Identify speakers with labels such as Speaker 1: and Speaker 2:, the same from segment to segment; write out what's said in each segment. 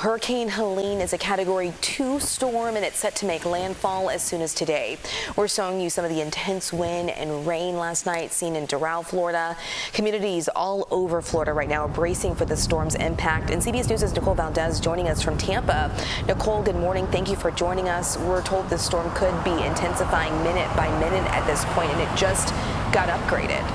Speaker 1: Hurricane Helene is a Category 2 storm, and it's set to make landfall as soon as today. We're showing you some of the intense wind and rain last night seen in Doral, Florida. Communities all over Florida right now are bracing for the storm's impact. And CBS News' Nicole Valdez joining us from Tampa. Nicole, good morning. Thank you for joining us. We're told this storm could be intensifying minute by minute at this point, and it just got upgraded.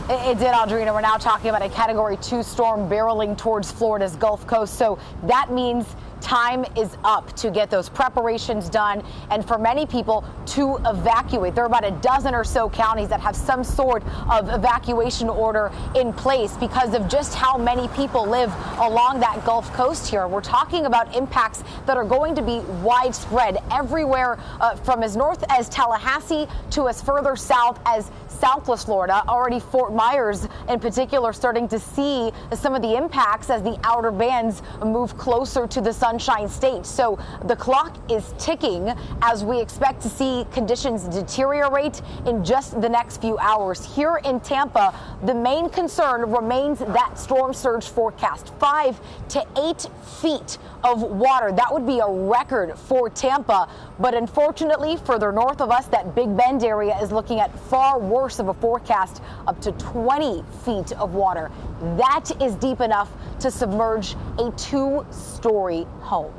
Speaker 2: It did, Audrina. We're now talking about a Category 2 storm barreling towards Florida's Gulf Coast. So that means time is up to get those preparations done and for many people to evacuate. There are about a dozen or so counties that have some sort of evacuation order in place because of just how many people live along that Gulf Coast here. We're talking about impacts that are going to be widespread everywhere from as north as Tallahassee to as further south as Southwest Florida. Already Fort Myers in particular starting to see some of the impacts as the outer bands move closer to the Sunshine State. So the clock is ticking as we expect to see conditions deteriorate in just the next few hours. Here in Tampa, the main concern remains that storm surge forecast, 5 to 8 feet of water. That would be a record for Tampa. But unfortunately, further north of us, that Big Bend area is looking at far worse of a forecast, up to 20 feet of water. That is deep enough to submerge a 2-story home.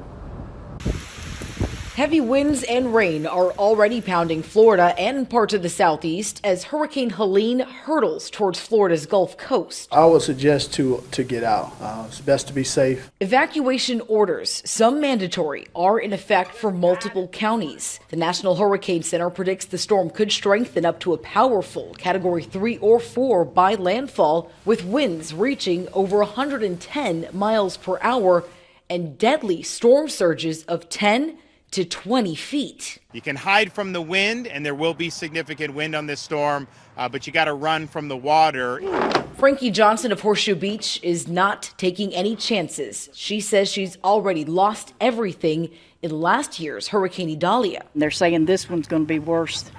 Speaker 3: Heavy winds and rain are already pounding Florida and parts of the southeast as Hurricane Helene hurtles towards Florida's Gulf Coast.
Speaker 4: I would suggest to get out. It's best to be safe.
Speaker 3: Evacuation orders, some mandatory, are in effect for multiple counties. The National Hurricane Center predicts the storm could strengthen up to a powerful Category 3 or 4 by landfall, with winds reaching over 110 miles per hour and deadly storm surges of 10 to 20 feet.
Speaker 5: You can hide from the wind, and there will be significant wind on this storm, but you got to run from the water.
Speaker 3: Frankie Johnson of Horseshoe Beach is not taking any chances. She says she's already lost everything in last year's Hurricane Idalia.
Speaker 6: They're saying this one's going to be worse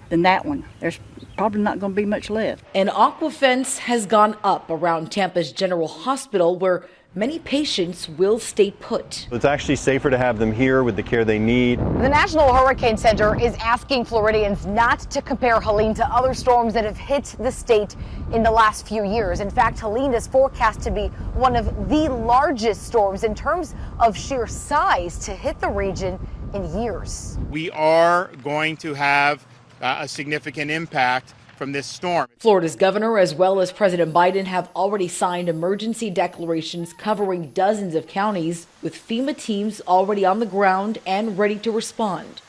Speaker 6: than that one. There's probably not going to be much left.
Speaker 3: An aqua fence has gone up around Tampa's General Hospital, where many patients will stay put.
Speaker 7: It's actually safer to have them here with the care they need.
Speaker 2: The National Hurricane Center is asking Floridians not to compare Helene to other storms that have hit the state in the last few years. In fact, Helene is forecast to be one of the largest storms in terms of sheer size to hit the region in years.
Speaker 5: We are going to have a significant impact from this storm.
Speaker 3: Florida's governor, as well as President Biden, have already signed emergency declarations covering dozens of counties, with FEMA teams already on the ground and ready to respond.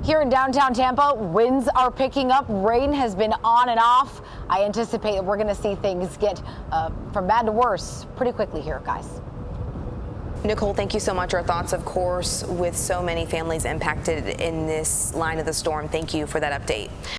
Speaker 2: Here in downtown Tampa, winds are picking up. Rain has been on and off. I anticipate that we're going to see things get from bad to worse pretty quickly here, guys.
Speaker 1: Nicole, thank you so much. Our thoughts, of course, with so many families impacted in this line of the storm. Thank you for that update.